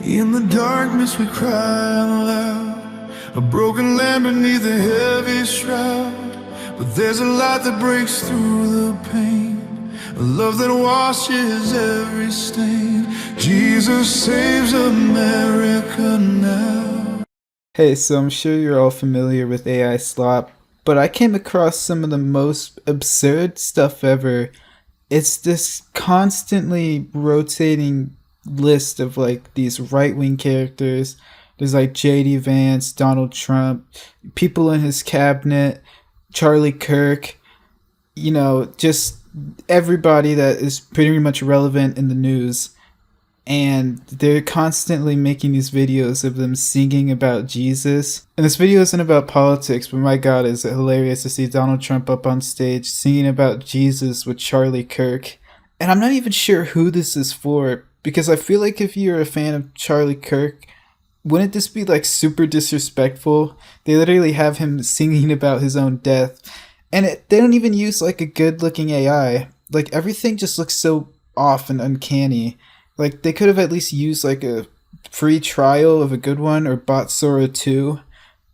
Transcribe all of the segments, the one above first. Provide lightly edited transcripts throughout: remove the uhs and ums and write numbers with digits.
In the darkness we cry aloud, a broken lamb beneath a heavy shroud. But there's a light that breaks through the pain, a love that washes every stain. Jesus saves America now. Hey, so I'm sure you're all familiar with AI slop, but I came across some of the most absurd stuff ever. It's this constantly rotating list of like these right-wing characters. There's like JD Vance, Donald Trump, people in his cabinet, Charlie Kirk, just everybody that is pretty much relevant in the news. And they're constantly making these videos of them singing about Jesus. And this video isn't about politics, but my god, is it hilarious to see Donald Trump up on stage singing about Jesus with Charlie Kirk. And I'm not even sure who this is for, because I feel like if you're a fan of Charlie Kirk, wouldn't this be like super disrespectful? They literally have him singing about his own death. And they don't even use like a good looking AI. Like everything just looks so off and uncanny. Like, they could have at least used, like, a free trial of a good one, or bought Sora 2,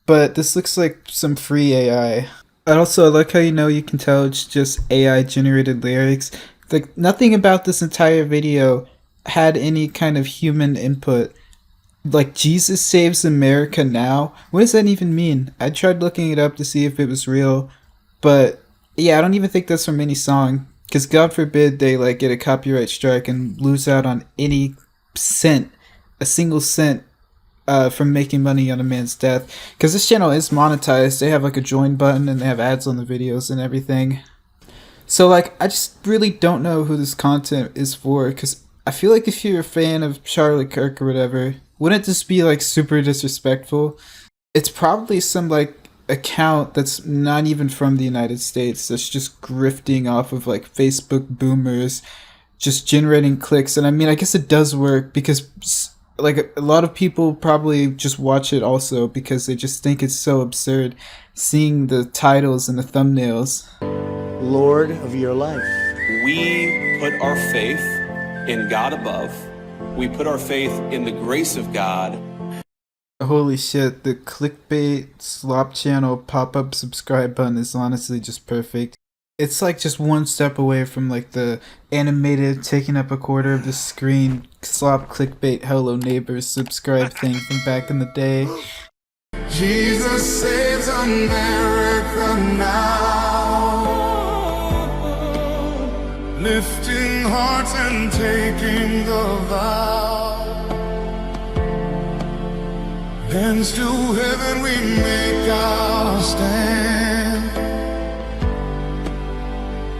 but this looks like some free AI. And also, I like how you can tell it's just AI-generated lyrics. Like, nothing about this entire video had any kind of human input. Like, Jesus saves America now? What does that even mean? I tried looking it up to see if it was real, but, yeah, I don't even think that's from any song. Because God forbid they like get a copyright strike and lose out on any cent, a single cent, from making money on a man's death. Because this channel is monetized. They have like a join button and they have ads on the videos and everything. So like, I just really don't know who this content is for. Because I feel like if you're a fan of Charlie Kirk or whatever, wouldn't this be like super disrespectful? It's probably some like account that's not even from the United States, that's just grifting off of like Facebook boomers, just generating clicks. And I mean, I guess it does work because like a lot of people probably just watch it also because they just think it's so absurd seeing the titles and the thumbnails. Lord of your life. We put our faith in God above. We put our faith in the grace of God. Holy shit, the Clickbait slop channel pop-up subscribe button is honestly just perfect. It's like just one step away from like the animated taking up a quarter of the screen slop clickbait hello neighbors subscribe thing from back in the day. Jesus saves America now, lifting hearts and taking the vow. Hands to heaven we make our stand,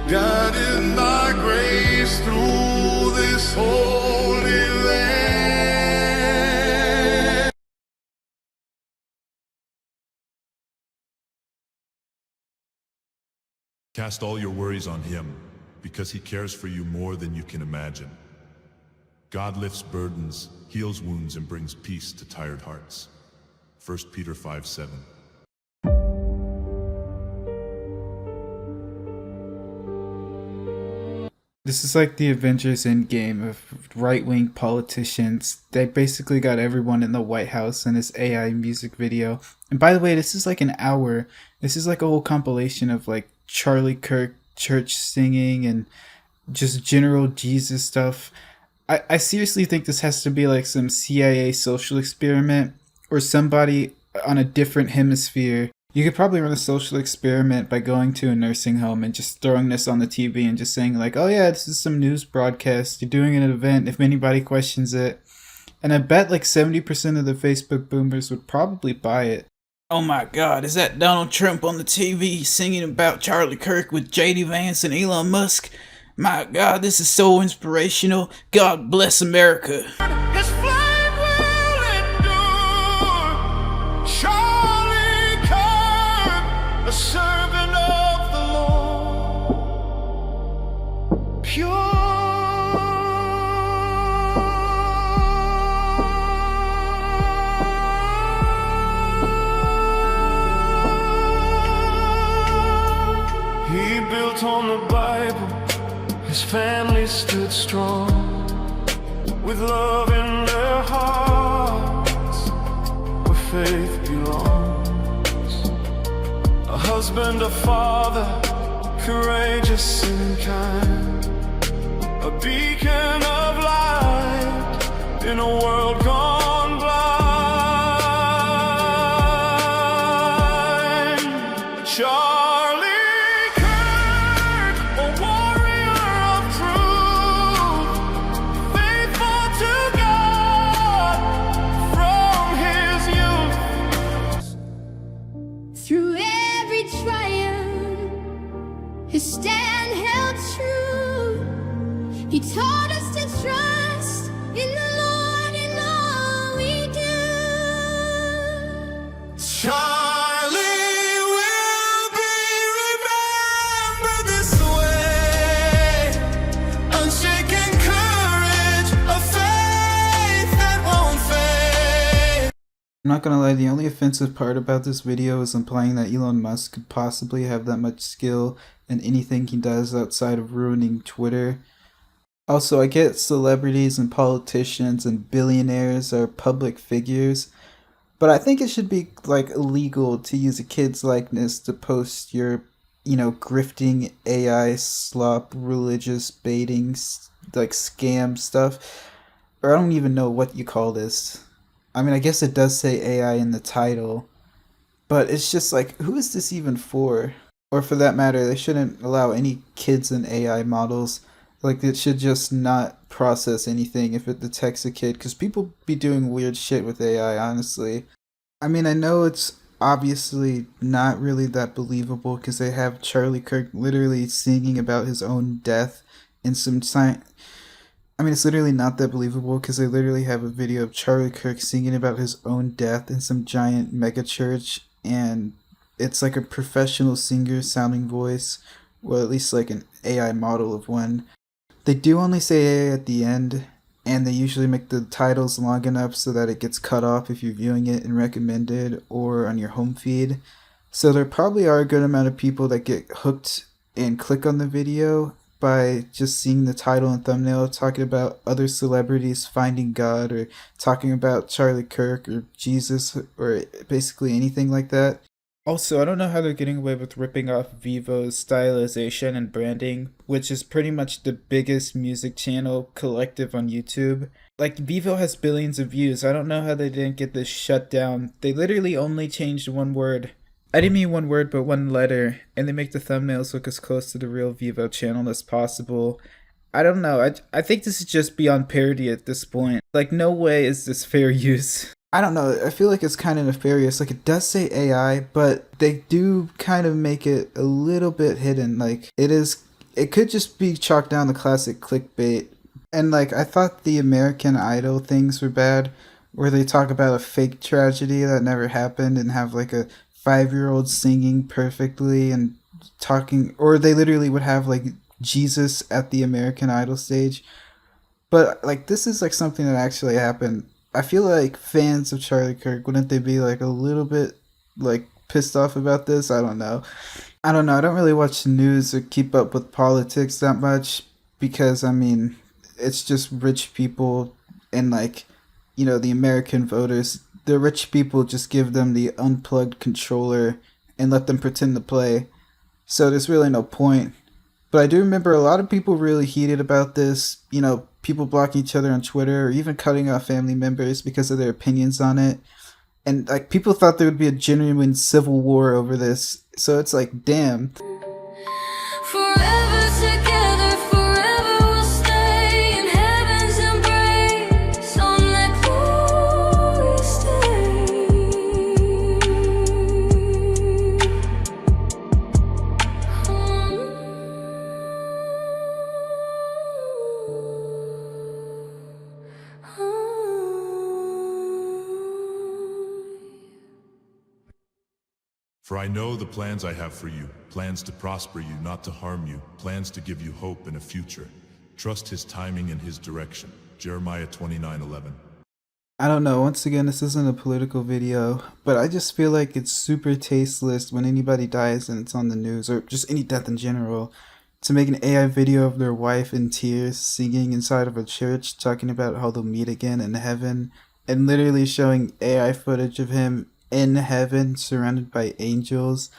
guided by grace through this holy land. Cast all your worries on Him, because He cares for you more than you can imagine. God lifts burdens, heals wounds, and brings peace to tired hearts. 1 Peter 5:7. This is like the Avengers Endgame of right-wing politicians. They basically got everyone in the White House in this AI music video. And by the way, this is like an hour. This is like a whole compilation of like Charlie Kirk church singing and just general Jesus stuff. I seriously think this has to be like some CIA social experiment, or somebody on a different hemisphere. You could probably run a social experiment by going to a nursing home and just throwing this on the TV and just saying like, oh yeah, this is some news broadcast. You're doing an event if anybody questions it. And I bet like 70% of the Facebook boomers would probably buy it. Oh my god, is that Donald Trump on the TV singing about Charlie Kirk with JD Vance and Elon Musk? My god, this is so inspirational. God bless America. His flame will endure. Charlie Kirk, a servant of the Lord, pure. He built on the Bible. His family stood strong, with love in their heart. and a father, courageous and kind, a beacon of light in a world gone blind. Charlie Kirk, a warrior of truth, faithful to God from his youth. Through every triumph, his stand held true. He taught us to trust in the Lord in all we do. Charlie will be remembered this way. Unshaken courage, a faith that won't fade. I'm not gonna lie, the only offensive part about this video is implying that Elon Musk could possibly have that much skill in anything he does outside of ruining Twitter. Also, I get celebrities and politicians and billionaires are public figures, but I think it should be like illegal to use a kid's likeness to post your, grifting AI slop, religious baiting, like scam stuff. Or I don't even know what you call this. I mean, I guess it does say AI in the title, but it's just like, who is this even for? Or for that matter, they shouldn't allow any kids and AI models. Like, it should just not process anything if it detects a kid, because people be doing weird shit with AI, honestly. I mean, I know it's obviously not really that believable, because they have Charlie Kirk literally singing about his own death in some I mean, it's literally not that believable, because they literally have a video of Charlie Kirk singing about his own death in some giant mega church, and it's like a professional singer sounding voice, well, at least like an AI model of one. They do only say AI at the end, and they usually make the titles long enough so that it gets cut off if you're viewing it in recommended or on your home feed. So there probably are a good amount of people that get hooked and click on the video by just seeing the title and thumbnail talking about other celebrities finding God, or talking about Charlie Kirk or Jesus, or basically anything like that. Also, I don't know how they're getting away with ripping off Vivo's stylization and branding, which is pretty much the biggest music channel collective on YouTube. Like, Vivo has billions of views. I don't know how they didn't get this shut down. They literally only changed one word. I didn't mean one word, but one letter, and they make the thumbnails look as close to the real Vivo channel as possible. I don't know, I think this is just beyond parody at this point. Like, no way is this fair use. I don't know, I feel like it's kind of nefarious. Like, it does say AI, but they do kind of make it a little bit hidden. Like, it could just be chalked down the classic clickbait. And like, I thought the American Idol things were bad, where they talk about a fake tragedy that never happened and have like a 5-year-old singing perfectly and talking, or they literally would have like Jesus at the American Idol stage. But like, this is like something that actually happened. I feel like fans of Charlie Kirk, wouldn't they be like a little bit like pissed off about this? I don't know. I don't really watch the news or keep up with politics that much, because I mean, it's just rich people and like, the American voters. The rich people just give them the unplugged controller and let them pretend to play. So there's really no point. But I do remember a lot of people really heated about this, people blocking each other on Twitter or even cutting off family members because of their opinions on it. And like, people thought there would be a genuine civil war over this. So it's like, damn. Forever together, forever we'll stay in heaven's embrace on that glorious For I know the plans I have for you, plans to prosper you, not to harm you, plans to give you hope and a future. Trust his timing and his direction. Jeremiah 29:11. I don't know, once again, this isn't a political video, but I just feel like it's super tasteless when anybody dies and it's on the news, or just any death in general, to make an AI video of their wife in tears singing inside of a church, talking about how they'll meet again in heaven, and literally showing AI footage of him in heaven surrounded by angels.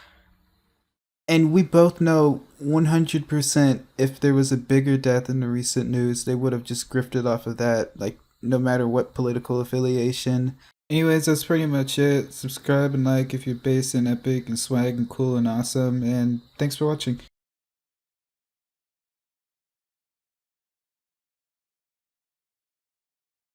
And we both know 100% if there was a bigger death in the recent news, they would have just grifted off of that, like, no matter what political affiliation. Anyways, that's pretty much it. Subscribe and like if you're based in epic and swag and cool and awesome, and thanks for watching.